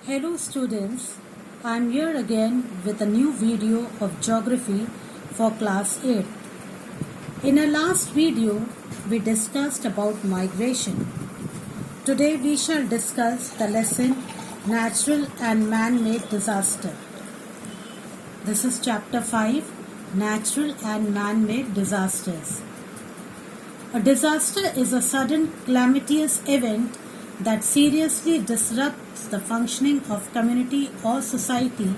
Hello students, I am here again with a new video of geography for class 8. In our last video, we discussed about migration. Today we shall discuss the lesson Natural and Man-Made Disaster. This is chapter 5, Natural and Man-Made Disasters. A disaster is a sudden calamitous event that seriously disrupts the functioning of community or society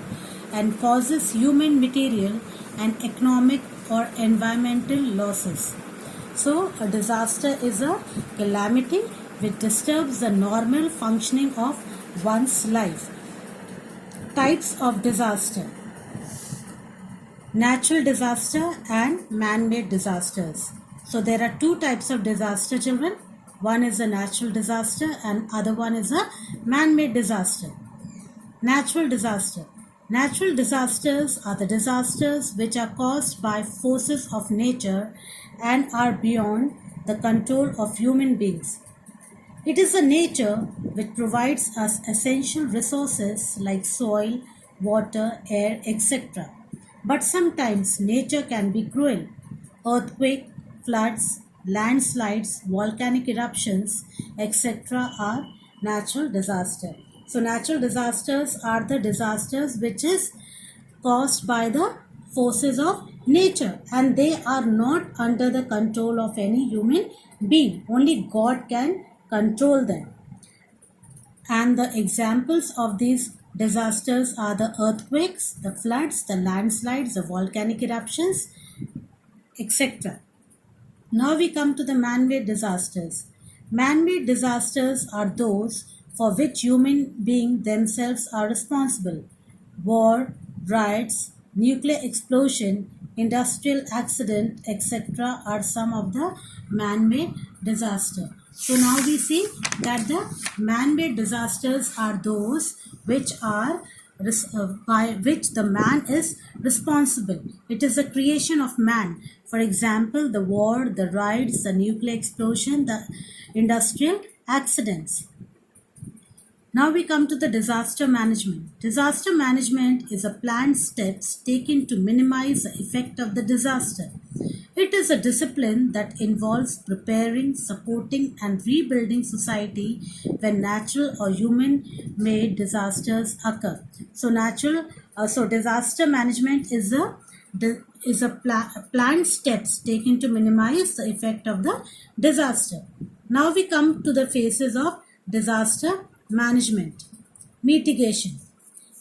and causes human, material and economic or environmental losses. So, a disaster is a calamity which disturbs the normal functioning of one's life. Types of disaster: natural disaster and man-made disasters. So there are two types of disaster, children. One is a natural disaster and other one is a man-made disaster. Natural disaster. Natural disasters are the disasters which are caused by forces of nature and are beyond the control of human beings. It is the nature which provides us essential resources like soil, water, air, etc. But sometimes nature can be cruel. Earthquake, floods, landslides, volcanic eruptions, etc. are natural disasters. So natural disasters are the disasters which is caused by the forces of nature and they are not under the control of any human being. Only God can control them. And the examples of these disasters are the earthquakes, the floods, the landslides, the volcanic eruptions, etc. Now we come to the man-made disasters. Man-made disasters are those for which human beings themselves are responsible. War, riots, nuclear explosion, industrial accident, etc. are some of the man-made disasters. So now we see that the man-made disasters are those which are by which the man is responsible. It is a creation of man. For example, the war, the riots, the nuclear explosion, the industrial accidents. Now we come to the disaster management. Disaster management is a planned steps taken to minimize the effect of the disaster. It is a discipline that involves preparing, supporting and rebuilding society when natural or human-made disasters occur. So disaster management is planned steps taken to minimize the effect of the disaster. Now we come to the phases of disaster management. Mitigation.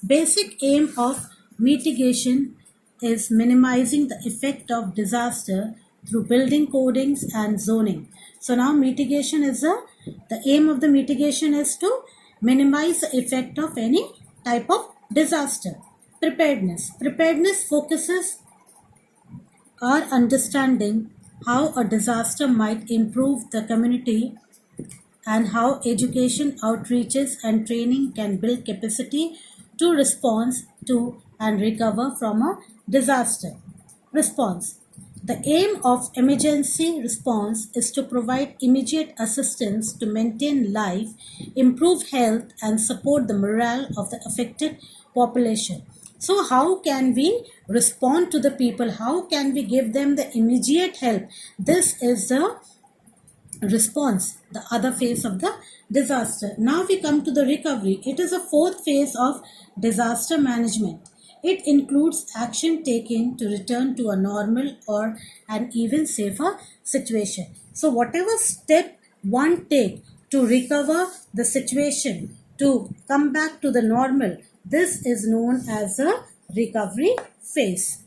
Basic aim of mitigation is minimizing the effect of disaster through building codings and zoning. So now mitigation is the aim of the mitigation is to minimize the effect of any type of disaster. Preparedness. Preparedness focuses our understanding how a disaster might improve the community and how education, outreaches and training can build capacity to respond to and recover from a disaster. Response. The aim of emergency response is to provide immediate assistance to maintain life, improve health and support the morale of the affected population. So how can we respond to the people? How can we give them the immediate help? This is the response, the other phase of the disaster. Now we come to the recovery. It is a fourth phase of disaster management. It includes action taken to return to a normal or an even safer situation. So whatever step one take to recover the situation, to come back to the normal, this is known as a recovery phase.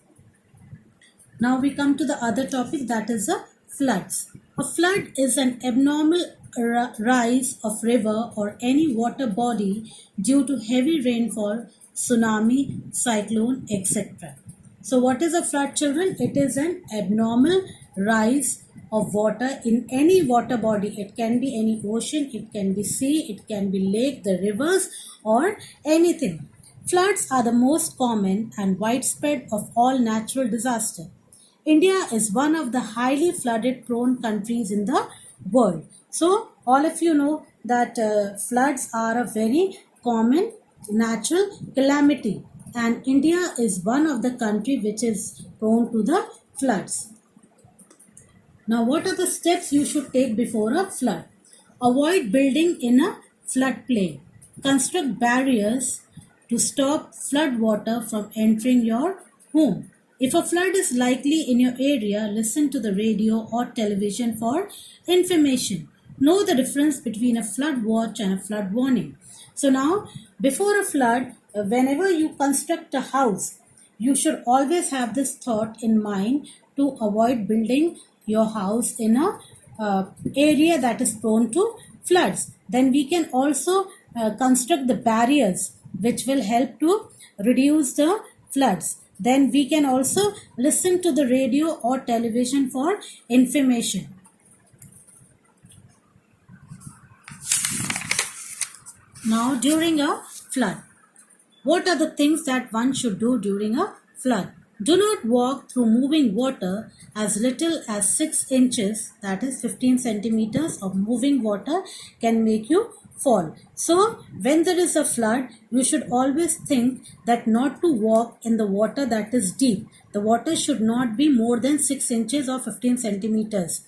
Now we come to the other topic, that is the floods. A flood is an abnormal rise of river or any water body due to heavy rainfall, tsunami, cyclone, etc. So what is a flood, children? It is an abnormal rise of water in any water body. It can be any ocean, it can be sea, it can be lake, the rivers or anything. Floods are the most common and widespread of all natural disasters. India is one of the highly flooded prone countries in the world. So all of you know that floods are a very common natural calamity, and India is one of the country which is prone to the floods. Now, what are the steps you should take before a flood? Avoid building in a floodplain. Construct barriers to stop flood water from entering your home. If a flood is likely in your area, listen to the radio or television for information. Know the difference between a flood watch and a flood warning. So now, before a flood, whenever you construct a house, you should always have this thought in mind to avoid building your house in a area that is prone to floods. Then we can also construct the barriers which will help to reduce the floods. Then we can also listen to the radio or television for information. Now, during a flood, what are the things that one should do during a flood? Do not walk through moving water. As little as 6 inches, that is 15 centimeters of moving water, can make you fall. So, when there is a flood, you should always think that not to walk in the water that is deep. The water should not be more than 6 inches or 15 centimeters.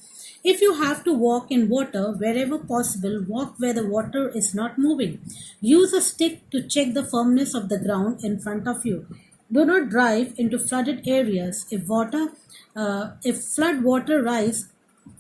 If you have to walk in water, wherever possible, walk where the water is not moving. Use a stick to check the firmness of the ground in front of you. Do not drive into flooded areas. If flood water rise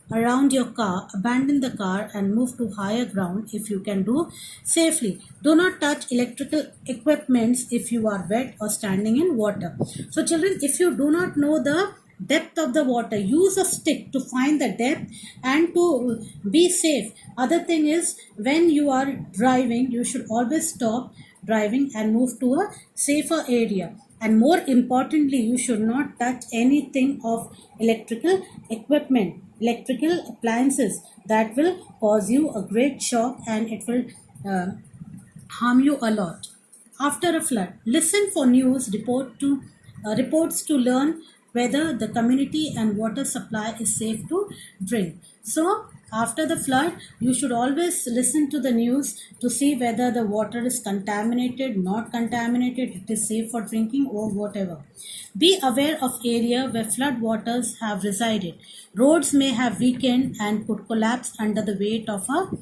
around your car, abandon the car and move to higher ground if you can do safely. Do not touch electrical equipments if you are wet or standing in water. So children, if you do not know the depth of the water, use a stick to find the depth and to be safe. Other thing is, when you are driving, you should always stop driving and move to a safer area. And more importantly, you should not touch anything of electrical equipment, electrical appliances. That will cause you a great shock and it will harm you a lot. After a flood, listen for news reports to learn whether the community and water supply is safe to drink. So, after the flood, you should always listen to the news to see whether the water is contaminated, not contaminated, it is safe for drinking or whatever. Be aware of area where flood waters have resided. Roads may have weakened and could collapse under the weight of a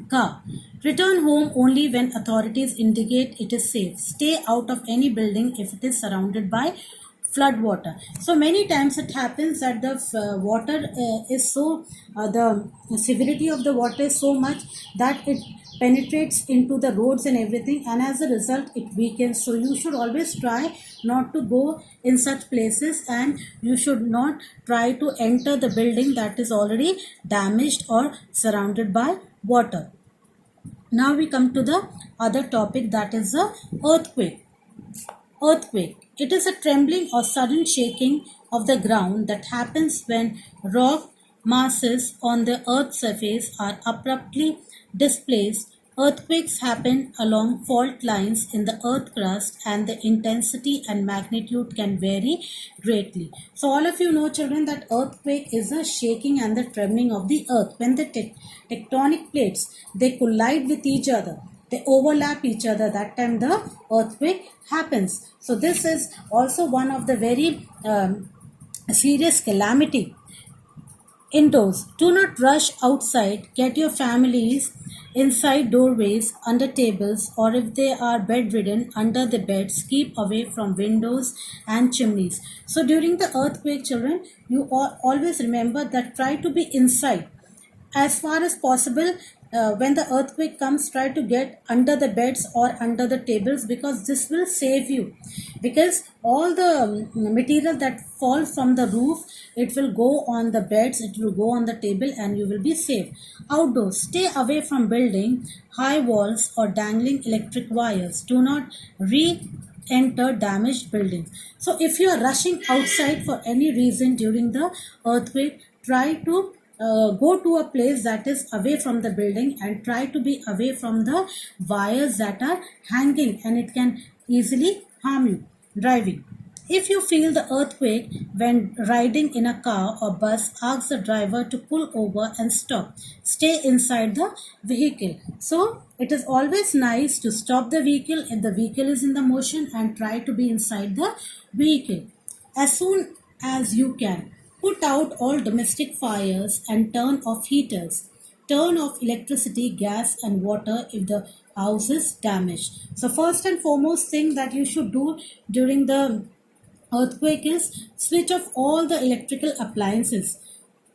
car. Return home only when authorities indicate it is safe. Stay out of any building if it is surrounded by flood water. So many times it happens that the water is so, the severity of the water is so much that it penetrates into the roads and everything, and as a result it weakens. So you should always try not to go in such places, and you should not try to enter the building that is already damaged or surrounded by water. Now we come to the other topic, that is the earthquake. Earthquake. It is a trembling or sudden shaking of the ground that happens when rock masses on the earth's surface are abruptly displaced. Earthquakes happen along fault lines in the earth crust, and the intensity and magnitude can vary greatly. So all of you know, children, that earthquake is a shaking and the trembling of the earth. When the tectonic plates, they collide with each other, they overlap each other, that time the earthquake happens. So this is also one of the very serious calamity. Indoors, do not rush outside. Get your families inside doorways, under tables, or if they are bedridden, under the beds. Keep away from windows and chimneys. So during the earthquake, children, you always remember that try to be inside. As far as possible, when the earthquake comes, try to get under the beds or under the tables, because this will save you. Because all the material that falls from the roof, it will go on the beds, it will go on the table, and you will be safe. Outdoors, stay away from building, high walls, or dangling electric wires. Do not enter damaged buildings. So if you are rushing outside for any reason during the earthquake, try to go to a place that is away from the building, and try to be away from the wires that are hanging, and it can easily harm you. Driving. If you feel the earthquake when riding in a car or bus, ask the driver to pull over and stop. Stay inside the vehicle. So it is always nice to stop the vehicle if the vehicle is in the motion and try to be inside the vehicle. As soon as you can, put out all domestic fires and turn off heaters. Turn off electricity, gas and water if the house is damaged. So first and foremost thing that you should do during the earthquake is switch off all the electrical appliances.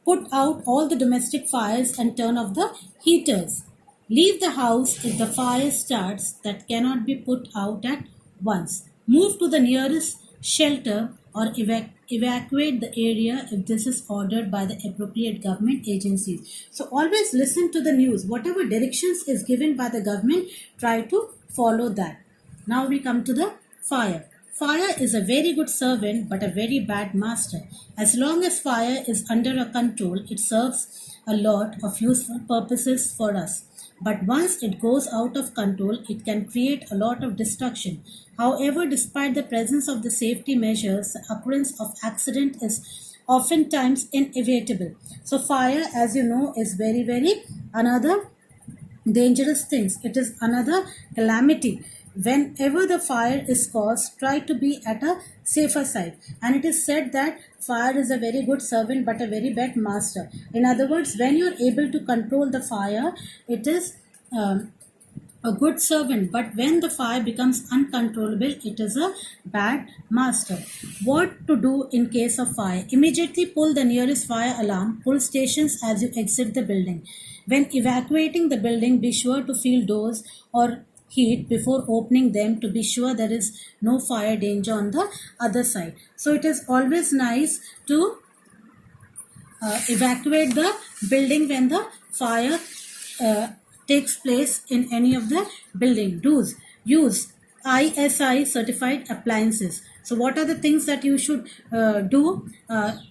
Put out all the domestic fires and turn off the heaters. Leave the house if the fire starts that cannot be put out at once. Move to the nearest shelter or evacuate the area if this is ordered by the appropriate government agencies. So always listen to the news. Whatever directions is given by the government, try to follow that. Now we come to the fire. Fire is a very good servant but a very bad master. As long as fire is under our control, it serves a lot of useful purposes for us. But once it goes out of control, it can create a lot of destruction. However, despite the presence of the safety measures, the occurrence of accident is oftentimes inevitable. So fire, as you know, is very another dangerous things. It is another calamity. Whenever the fire is caused, try to be at a safer side. And it is said that fire is a very good servant but a very bad master. In other words, when you are able to control the fire, it is a good servant, but when the fire becomes uncontrollable, it is a bad master. What to do in case of fire? Immediately pull the nearest fire alarm. Pull stations as you exit the building. When evacuating the building, be sure to feel doors or heat before opening them to be sure there is no fire danger on the other side. So it is always nice to evacuate the building when the fire takes place in any of the building. Use ISI certified appliances. So what are the things that you should do?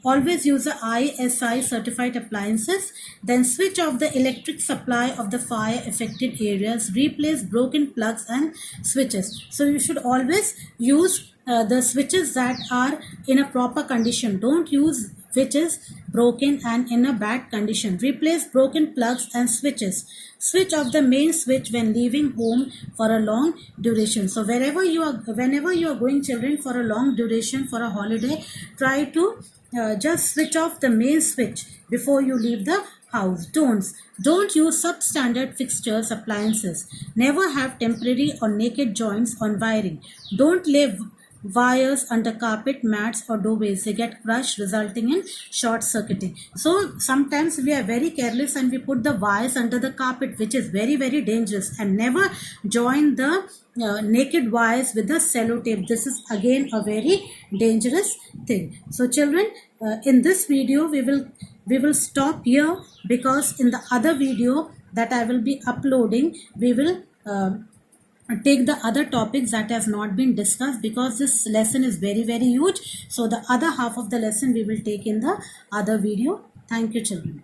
Always use the ISI certified appliances. Then switch off the electric supply of the fire affected areas. Replace broken plugs and switches. So you should always use the switches that are in a proper condition. Don't use which is broken and in a bad condition. Replace broken plugs and switches. Switch off the main switch when leaving home for a long duration. So whenever you are going, children, for a long duration, for a holiday, try to just switch off the main switch before you leave the house. Don't use substandard fixtures, appliances. Never have temporary or naked joints on wiring. Don't leave wires under carpet, mats or doorways. They get crushed, resulting in short circuiting. So sometimes we are very careless and we put the wires under the carpet, which is very dangerous. And never join the naked wires with the sellotape. This is again a very dangerous thing. So children, in this video we will stop here, because in the other video that I will be uploading, we will take the other topics that have not been discussed, because this lesson is very huge. So the other half of the lesson we will take in the other video. Thank you, children.